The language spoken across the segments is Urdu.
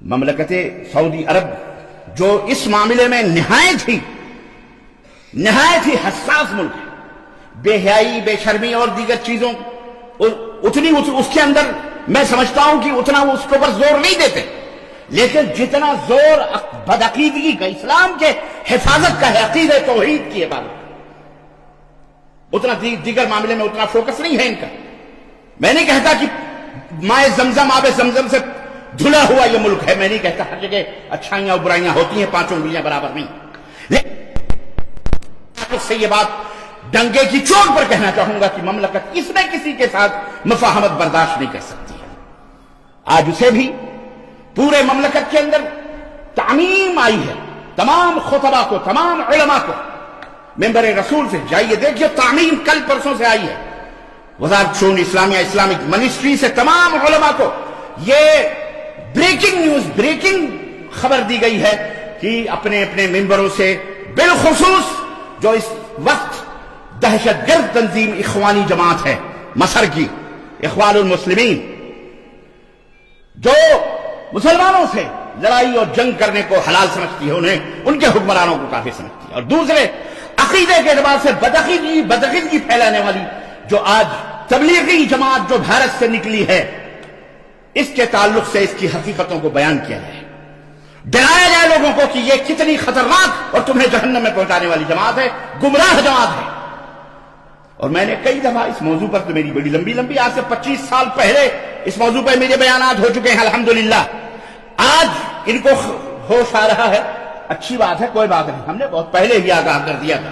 مملکت سعودی عرب جو اس معاملے میں نہایت ہی حساس ملک ہے، بے حیائی، بے شرمی اور دیگر چیزوں اتنی اس کے اندر میں سمجھتا ہوں کہ اتنا وہ اس کے اوپر زور نہیں دیتے، لیکن جتنا زور بدعقیدگی کا، اسلام کے حفاظت کا ہے، عقیدہ توحید کی عبادت، اتنا دیگر معاملے میں اتنا فوکس نہیں ہے ان کا۔ میں نہیں کہتا کہ مائے زمزم، آب زمزم سے دھلا ہوا یہ ملک ہے، میں نہیں کہتا ہر جگہ اچھائیاں اور برائیاں ہوتی ہیں، پانچوں انگلیاں برابر نہیں، لیکن سے یہ بات ڈنگے کی چوٹ پر کہنا چاہوں گا کہ مملکت اس میں کسی کے ساتھ مفاہمت برداشت نہیں کر سکتی ہے۔ آج اسے بھی پورے مملکت کے اندر تعمیم آئی ہے، تمام خطبہ کو، تمام علماء کو ممبر رسول سے جائیے دیکھیے، تعمیم کل پرسوں سے آئی ہے، وزارت شؤون اسلامیہ، اسلامک منسٹری سے تمام علماء کو یہ بریکنگ نیوز، بریکنگ خبر دی گئی ہے کہ اپنے اپنے ممبروں سے، بالخصوص جو اس وقت دہشت گرد تنظیم اخوانی جماعت ہے مصر کی، اخوان المسلمین، جو مسلمانوں سے لڑائی اور جنگ کرنے کو حلال سمجھتی ہے، انہیں ان کے حکمرانوں کو کافر سمجھتی ہے، اور دوسرے عقیدے کے اعتبار سے بدعقیدگی پھیلانے والی جو آج تبلیغی جماعت جو بھارت سے نکلی ہے، اس کے تعلق سے اس کی حقیقتوں کو بیان کیا جائے، ڈرایا جائے لوگوں کو کہ یہ کتنی خطرناک اور تمہیں جہنم میں پہنچانے والی جماعت ہے، گمراہ جماعت ہے۔ اور میں نے کئی دفعہ اس موضوع پر، تو میری بڑی لمبی آج سے 25 سال پہلے اس موضوع پر میرے بیانات ہو چکے ہیں الحمدللہ، آج ان کو ہوش آ رہا ہے، اچھی بات ہے، کوئی بات نہیں، ہم نے بہت پہلے ہی آگاہ کر دیا تھا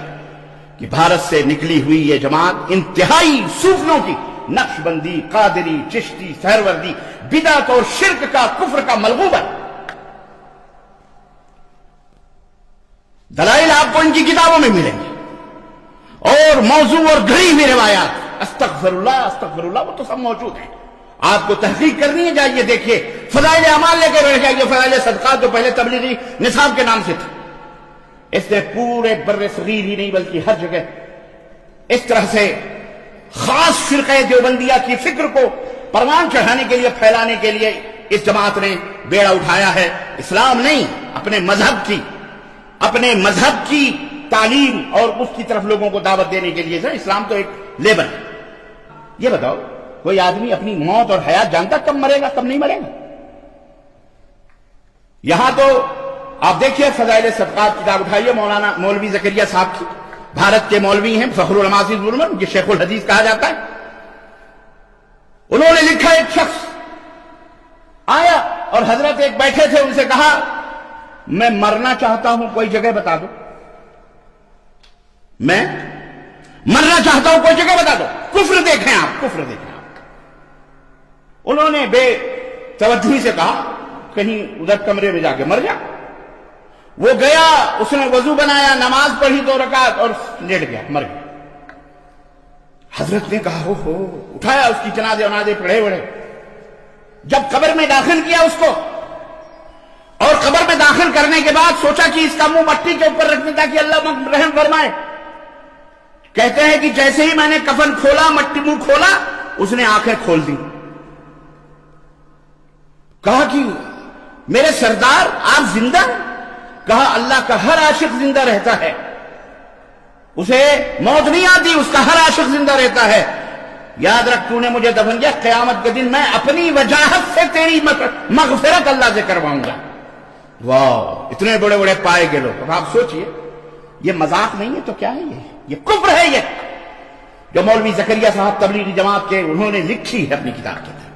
کہ بھارت سے نکلی ہوئی یہ جماعت انتہائی صوفیوں کی، نقش بندی، قادری، چشتی، سہروردی، بدعت اور شرک کا، کفر کا ملغوب ہے۔ دلائل آپ کو ان کی کتابوں میں ملیں گے، اور موضوع اور گھڑی ہوئی روایات، استغفر اللہ، وہ تو سب موجود ہیں، آپ کو تحقیق کرنی ہے، جائیے دیکھیے، فضائل اعمال لے کے بیٹھ جائیے، فضائل صدقات جو پہلے تبلیغی نصاب کے نام سے تھے، اس نے پورے بر صغیر ہی نہیں بلکہ ہر جگہ اس طرح سے خاص فرقہ دیوبندیہ کی فکر کو پروان چڑھانے کے لیے، پھیلانے کے لیے اس جماعت نے بیڑا اٹھایا ہے۔ اسلام نہیں، اپنے مذہب کی تعلیم اور اس کی طرف لوگوں کو دعوت دینے کے لیے، اسلام تو ایک لیبل ہے۔ یہ بتاؤ، کوئی آدمی اپنی موت اور حیات جانتا کب مرے گا، کب نہیں مرے گا؟ یہاں تو آپ دیکھیے، فضائل صدقات کتاب اٹھائیے، مولوی زکریا صاحب کی، بھارت کے مولوی ہیں، فخر العلماء یہ شیخ الحدیث کہا جاتا ہے، انہوں نے لکھا، ایک شخص آیا اور حضرت ایک بیٹھے تھے، ان سے کہا میں مرنا چاہتا ہوں، کوئی جگہ بتا دو، میں مرنا چاہتا ہوں، کوئی جگہ بتا دو، کفر دیکھیں آپ۔ انہوں نے بے توجہی سے کہا کہیں ادھر کمرے میں جا کے مر جا۔ وہ گیا، اس نے وضو بنایا، نماز پڑھی 2 رکعت اور لیٹ گیا، مر گیا۔ حضرت نے کہا ہو، اٹھایا، اس کی جنازے ونازے پڑھے بڑھے، جب قبر میں داخل کیا اس کو، اور قبر میں داخل کرنے کے بعد سوچا کہ اس کا منہ مٹی کے اوپر رکھنے تاکہ اللہ رحم فرمائے، کہتے ہیں کہ جیسے ہی میں نے کفن کھولا، مٹی منہ کھولا، اس نے آنکھیں کھول دی، کہا کہ میرے سردار آپ زندہ ہیں؟ کہا اللہ کا ہر عاشق زندہ رہتا ہے، اسے موت نہیں آتی، اس کا ہر عاشق زندہ رہتا ہے، یاد رکھ تو نے مجھے دفن کیا، قیامت کے دن میں اپنی وجاہت سے تیری مغفرت اللہ سے کرواؤں گا۔ واہ، اتنے بڑے بڑے پائے گئے لوگ۔ اب آپ سوچئے، یہ مذاق نہیں ہے تو کیا ہے، یہ کفر ہے، یہ جو مولوی زکریا صاحب تبلیغی جماعت کے انہوں نے لکھی ہے اپنی کتاب کے اندر،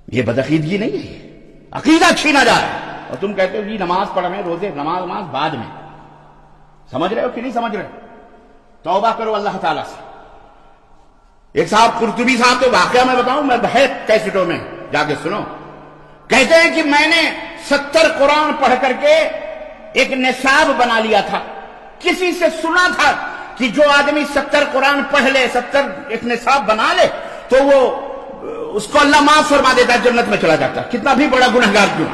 یہ بدعقیدگی نہیں ہے، عقیدہ چھینا جا رہا ہے، اور تم کہتے ہو جی نماز پڑھ رہے ہیں، روزے، نماز بعد میں، سمجھ رہے ہو کہ نہیں سمجھ رہے؟ توبہ کرو اللہ تعالیٰ سے۔ ایک صاحب قرطبی صاحب، تو واقعہ میں بتاؤں، میں بہت کیسٹوں میں جا کے سنو، کہتے ہیں کہ میں نے 70 قرآن پڑھ کر کے ایک نصاب بنا لیا تھا، کسی سے سنا تھا کہ جو آدمی 70 قرآن پڑھ لے، 70 ایک نصاب بنا لے، تو وہ اس کو اللہ معاف فرما دیتا ہے، جنت میں چلا جاتا ہے، کتنا بھی بڑا گنہگار کیوں۔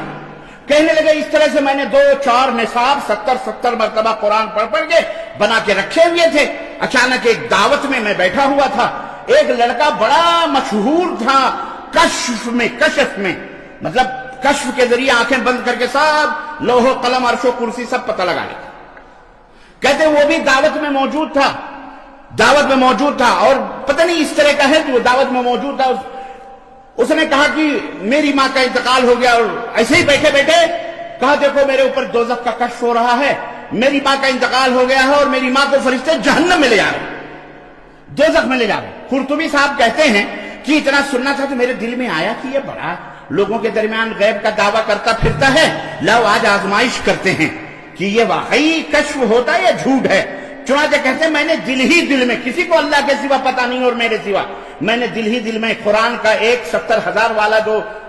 کہنے لگے اس طرح سے میں نے 2-4 نصاب 70 مرتبہ قرآن پڑھ کے بنا کے رکھے ہوئے تھے۔ اچانک ایک دعوت میں بیٹھا ہوا تھا، ایک لڑکا بڑا مشہور تھا کشف میں، مطلب کشف کے ذریعے آنکھیں بند کر کے سب لوح و قلم عرش و کرسی سب پتہ لگا لیتا. کہتے وہ بھی دعوت میں موجود تھا اور پتہ نہیں اس طرح کا ہے کہ وہ دعوت میں موجود تھا. اس نے کہا کہ میری ماں کا انتقال ہو گیا، اور ایسے ہی بیٹھے بیٹھے کہا دیکھو میرے اوپر دوزخ کا کشف ہو رہا ہے، میری ماں کا انتقال ہو گیا ہے اور میری ماں کو فرشتے جہنم میں لے جا رہے، دوزخ میں لے جا رہے. قرطبی صاحب کہتے ہیں کہ اتنا سننا تھا تو میرے دل میں آیا کہ یہ بڑا لوگوں کے درمیان غیب کا دعویٰ کرتا پھرتا ہے، لاؤ آج آزمائش کرتے ہیں کہ یہ واقعی کشف ہوتا ہے یا جھوٹ ہے. چنانچہ کہتے ہیں میں نے دل میں، کسی کو اللہ کے سوا پتہ نہیں اور میرے سوا، میں نے دل میں قرآن کا ایک 70,000 والا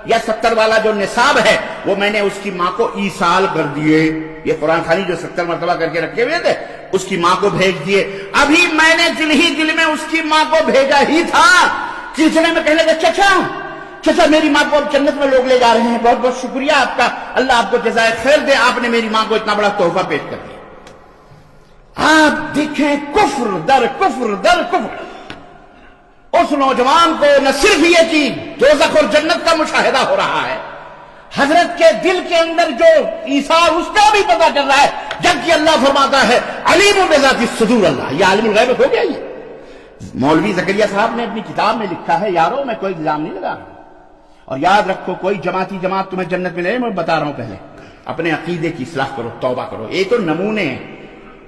یا 70 والا جو نصاب ہے وہ میں نے اس کی ماں کو ایصال کر دیے. یہ قرآن خانی جو 70 مرتبہ کر کے رکھے ہوئے تھے اس کی ماں کو بھیج دیے. ابھی میں نے دل میں اس کی ماں کو بھیجا ہی تھا کہ اتنے میں کہنے لگا چچا میری ماں کو اب جنت میں لوگ لے جا رہے ہیں، بہت بہت شکریہ آپ کا، اللہ آپ کو جزائے خیر دے، آپ نے میری ماں کو اتنا بڑا تحفہ پیش کر دیا. آپ دیکھیں کفر در کفر. اس نوجوان کو نہ صرف یہ کہ دوزخ اور جنت کا مشاہدہ ہو رہا ہے، حضرت کے دل کے اندر جو ایثار اس کا بھی پتہ چل رہا ہے، جبکہ اللہ فرماتا ہے علیم بذات الصدور. اللہ یہ عالم الغیب ہو گیا. یہ مولوی زکریا صاحب نے اپنی کتاب میں لکھا ہے، یارو میں کوئی الزام نہیں لگا رہا، اور یاد رکھو کوئی جماعت تمہیں جنت میں لے، میں بتا رہا ہوں پہلے اپنے عقیدے کی اصلاح کرو، توبہ کرو. یہ تو نمونے ہیں،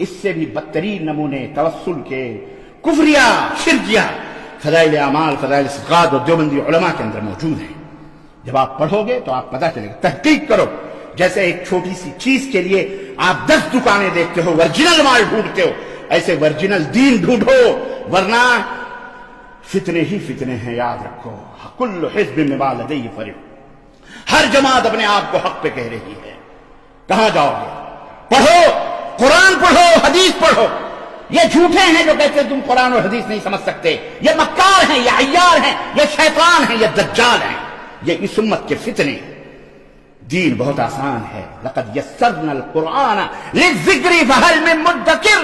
اس سے بھی بدترین نمونے توسل کے، کفریہ، شرکیہ، فضائل اعمال، فضائل صدقات اور دیوبندی علماء کے اندر موجود ہیں. جب آپ پڑھو گے تو آپ پتہ چلے گا. تحقیق کرو. جیسے ایک چھوٹی سی چیز کے لیے آپ 10 دکانیں دیکھتے ہو، ورجنل مال ڈھونڈتے ہو، ایسے ورجنل دین ڈھونڈو، ورنہ فتنے ہی فتنے ہیں. یاد رکھو کل حزب بما لدی فرح. ہر جماعت اپنے آپ کو حق پہ کہہ رہی ہے. کہاں جاؤ گے؟ پڑھو، قرآن پڑھو، حدیث پڑھو. یہ جھوٹے ہیں جو کہتے ہیں تم قرآن اور حدیث نہیں سمجھ سکتے. یہ مکار ہیں، یہ عیار ہیں، یہ شیطان ہیں، یہ دجال ہیں. یہ اس امت کے فتنے. دین بہت آسان ہے. لقد یسرنا القرآن للذکر فہل من مدکر.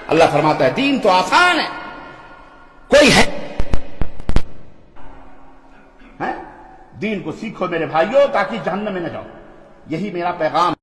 اللہ فرماتا ہے دین تو آسان ہے. کوئی ہے دین کو سیکھو میرے بھائیوں تاکہ جہنم میں نہ جاؤ. یہی میرا پیغام